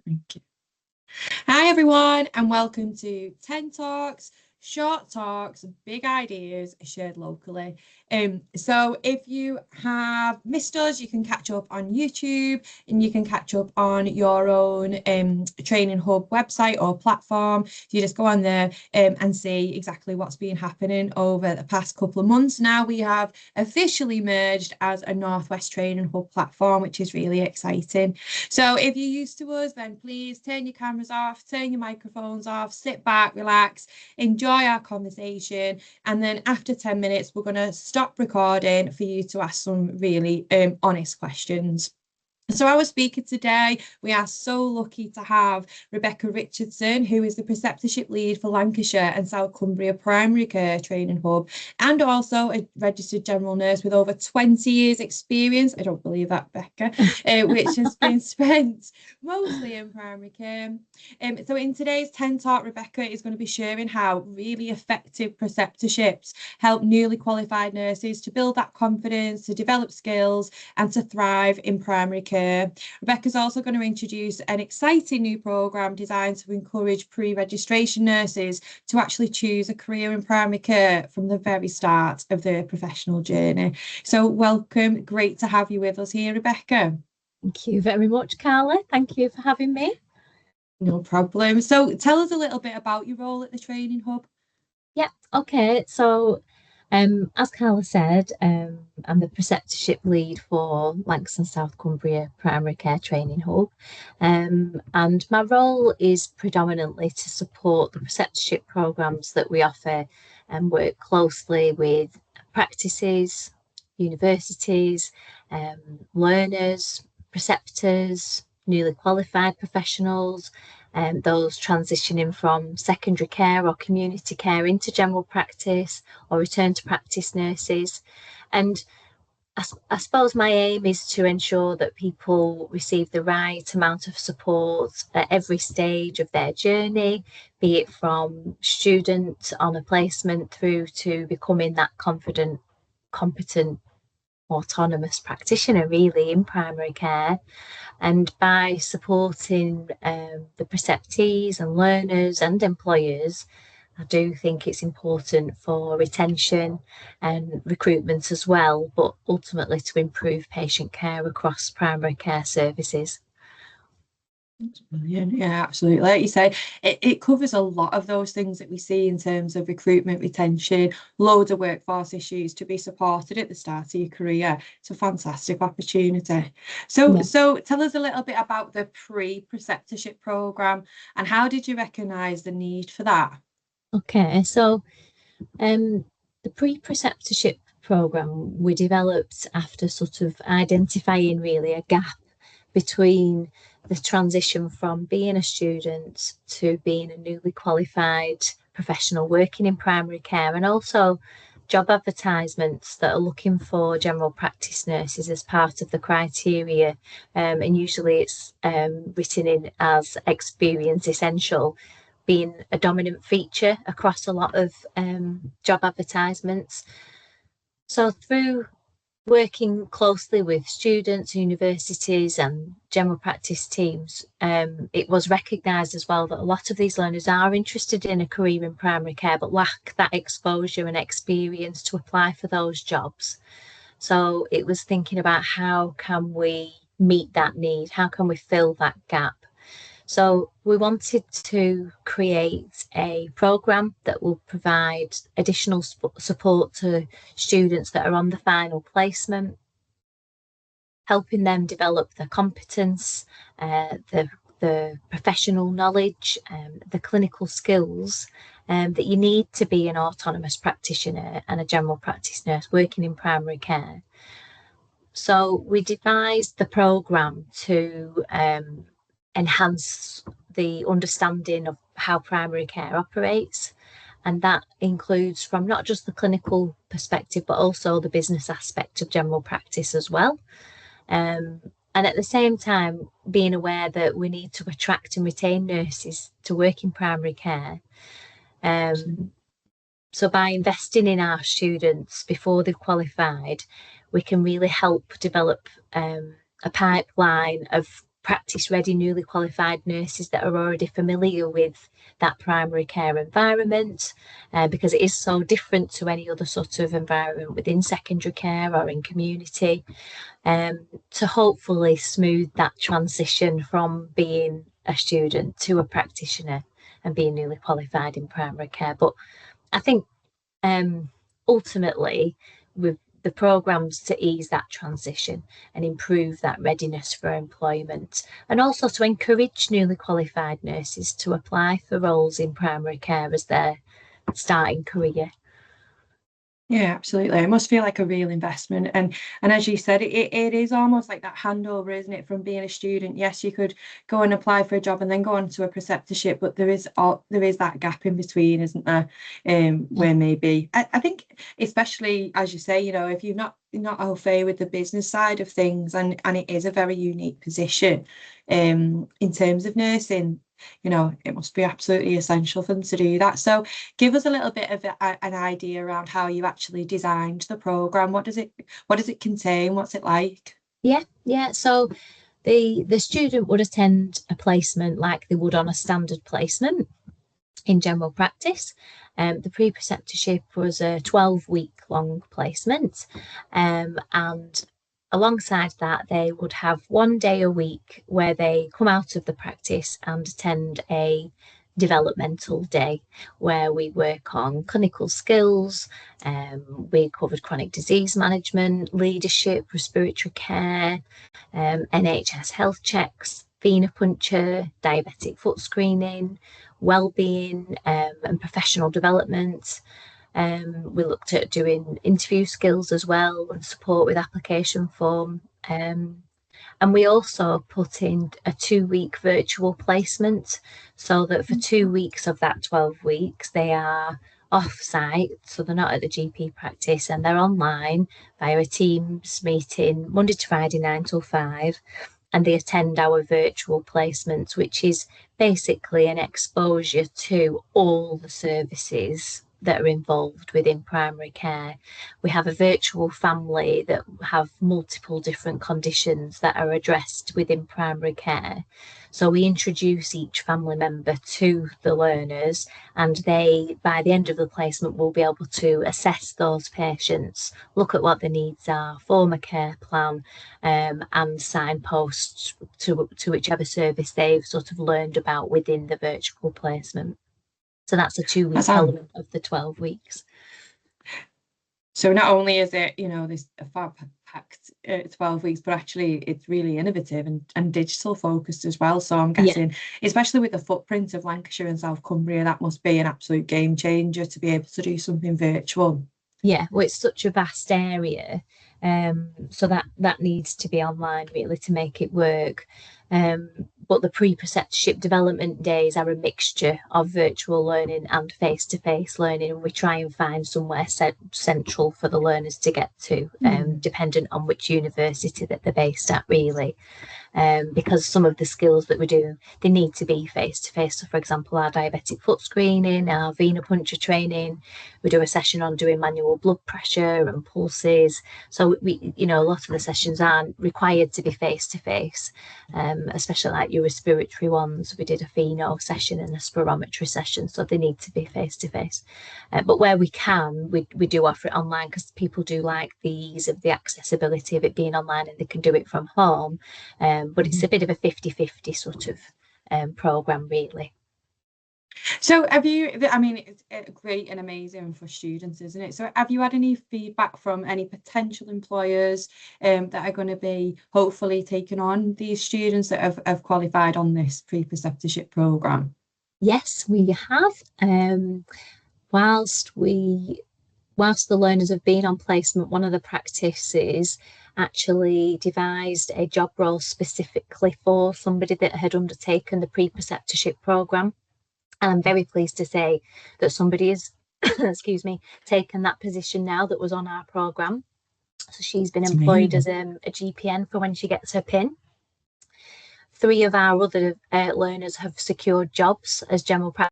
Thank you. Hi everyone, and welcome to 10 Talks, short talks, big ideas shared locally. So if you have missed us, you can catch up on YouTube and you can catch up on your own Training Hub website or platform. You just go on there and see exactly what's been happening over the past couple of months. Now we have officially merged as a Northwest Training Hub platform, which is really exciting. So if you're used to us, then please turn your cameras off, turn your microphones off, sit back, relax, enjoy our conversation. And then after 10 minutes, we're going to stop recording for you to ask some really honest questions. So our speaker today, we are so lucky to have Rebecca Richardson, who is the Preceptorship lead for Lancashire and South Cumbria Primary Care Training Hub, and also a registered general nurse with over 20 years experience. I don't believe that, Becca, which has been spent mostly in primary care. So in today's 10 Talk, Rebecca is going to be sharing how really effective preceptorships help newly qualified nurses to build that confidence, to develop skills, and to thrive in primary care. Rebecca's also going to introduce an exciting new programme designed to encourage pre-registration nurses to actually choose a career in primary care from the very start of their professional journey. So welcome, great to have you with us here, Rebecca. Thank you very much, Carla. Thank you for having me. No problem. So tell us a little bit about your role at the Training Hub. Yeah, okay. So as Carla said, I'm the preceptorship lead for Lancashire and South Cumbria Primary Care Training Hub. And my role is predominantly to support the preceptorship programmes that we offer and work closely with practices, universities, learners, preceptors, newly qualified professionals, those transitioning from secondary care or community care into general practice or return to practice nurses. And I suppose my aim is to ensure that people receive the right amount of support at every stage of their journey, be it from student on a placement through to becoming that confident, competent, autonomous practitioner really in primary care. And by supporting the preceptees and learners and employers, I do think it's important for retention and recruitment as well, but ultimately to improve patient care across primary care services. That's brilliant. Yeah, absolutely. Like you say, it covers a lot of those things that we see in terms of recruitment, retention, loads of workforce issues to be supported at the start of your career. It's a fantastic opportunity. So tell us a little bit about the pre-preceptorship programme and how did you recognise the need for that? Okay, so the pre-preceptorship programme we developed after sort of identifying really a gap between the transition from being a student to being a newly qualified professional working in primary care, and also job advertisements that are looking for general practice nurses as part of the criteria, and usually it's written in as experience essential, being a dominant feature across a lot of job advertisements. So through working closely with students, universities and general practice teams, it was recognised as well that a lot of these learners are interested in a career in primary care but lack that exposure and experience to apply for those jobs. So it was thinking about how can we meet that need, how can we fill that gap. So we wanted to create a programme that will provide additional support to students that are on the final placement, helping them develop their competence, the professional knowledge, the clinical skills that you need to be an autonomous practitioner and a general practice nurse working in primary care. So we devised the programme to enhance the understanding of how primary care operates, and that includes from not just the clinical perspective but also the business aspect of general practice as well, and at the same time being aware that we need to attract and retain nurses to work in primary care. So by investing in our students before they've qualified, we can really help develop a pipeline of practice-ready newly qualified nurses that are already familiar with that primary care environment, because it is so different to any other sort of environment within secondary care or in community, to hopefully smooth that transition from being a student to a practitioner and being newly qualified in primary care. But I think ultimately, with the programs to ease that transition and improve that readiness for employment, and also to encourage newly qualified nurses to apply for roles in primary care as their starting career. Yeah, absolutely. It must feel like a real investment. And as you said, it is almost like that handover, isn't it, from being a student? Yes, you could go and apply for a job and then go on to a preceptorship, but there is that gap in between, isn't there? Where maybe I think, especially as you say, if you're not au fait with the business side of things, and it is a very unique position in terms of nursing. It must be absolutely essential for them to do that. So give us a little bit of an idea around how you actually designed the program. What does it contain? What's it like? Yeah. So the student would attend a placement like they would on a standard placement in general practice. The pre-preceptorship was a 12-week long placement, and alongside that, they would have 1 day a week where they come out of the practice and attend a developmental day where we work on clinical skills. We covered chronic disease management, leadership, respiratory care, NHS health checks, venipuncture, diabetic foot screening, well-being, and professional development. We looked at doing interview skills as well and support with application form. And we also put in a 2-week virtual placement so that for 2 weeks of that 12 weeks, they are off site. So they're not at the GP practice and they're online via a Teams meeting Monday to Friday, 9 till 5. And they attend our virtual placements, which is basically an exposure to all the services that are involved within primary care. We have a virtual family that have multiple different conditions that are addressed within primary care. So we introduce each family member to the learners, and they, by the end of the placement, will be able to assess those patients, look at what their needs are, form a care plan, and signpost to whichever service they've sort of learned about within the virtual placement. So that's a 2-week element of the 12 weeks. So not only is it, this packed 12 weeks, but actually it's really innovative and digital focused as well. So I'm guessing, especially with the footprint of Lancashire and South Cumbria, that must be an absolute game changer to be able to do something virtual. Yeah, well, it's such a vast area, so that needs to be online really to make it work. But the pre-preceptorship development days are a mixture of virtual learning and face-to-face learning, and we try and find somewhere central for the learners to get to, dependent on which university that they're based at, really. Because some of the skills that we do, they need to be face-to-face. So, for example, our diabetic foot screening, our venipuncture training, we do a session on doing manual blood pressure and pulses. So a lot of the sessions aren't required to be face-to-face, especially like your respiratory ones. We did a pheno session and a spirometry session, so they need to be face-to-face. But where we can, we do offer it online because people do like the ease of the accessibility of it being online and they can do it from home. But it's a bit of a 50-50 sort of programme, really. So it's great and amazing for students, isn't it? So have you had any feedback from any potential employers that are going to be hopefully taking on these students that have qualified on this pre-preceptorship programme? Yes, we have. Whilst the learners have been on placement, one of the practices actually devised a job role specifically for somebody that had undertaken the pre-preceptorship programme. And I'm very pleased to say that somebody has, excuse me, taken that position now that was on our programme. So she's been employed as a GPN for when she gets her PIN. 3 of our other learners have secured jobs as general practice.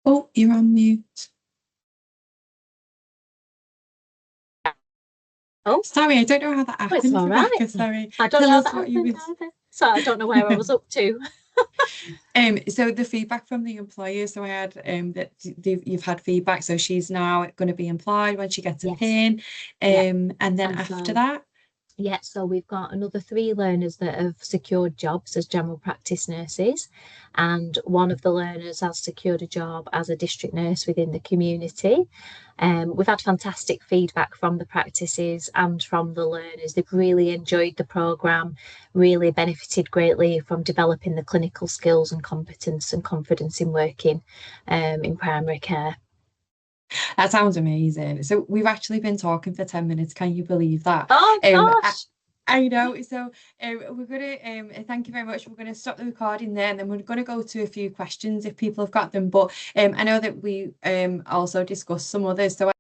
Oh, you're on mute. Oh, sorry, I don't know how that it's happened, all Rebecca. right. Sorry. I don't Tell know how us that what you happened was. either. So I don't know where I was up to. So the feedback from the employer. So I had that you've had feedback. So she's now going to be employed when she gets a Yes. pin. Yeah. And then And after so, that, yeah, so we've got another 3 learners that have secured jobs as general practice nurses, and one of the learners has secured a job as a district nurse within the community. We've had fantastic feedback from the practices and from the learners. They've really enjoyed the programme, really benefited greatly from developing the clinical skills and competence and confidence in working in primary care. that sounds amazing. So we've actually been talking for 10 minutes. Can you believe that? Oh I, gosh. I know. So we're gonna thank you very much. We're gonna stop the recording there, and then we're gonna go to a few questions if people have got them. But I know that we also discussed some others. So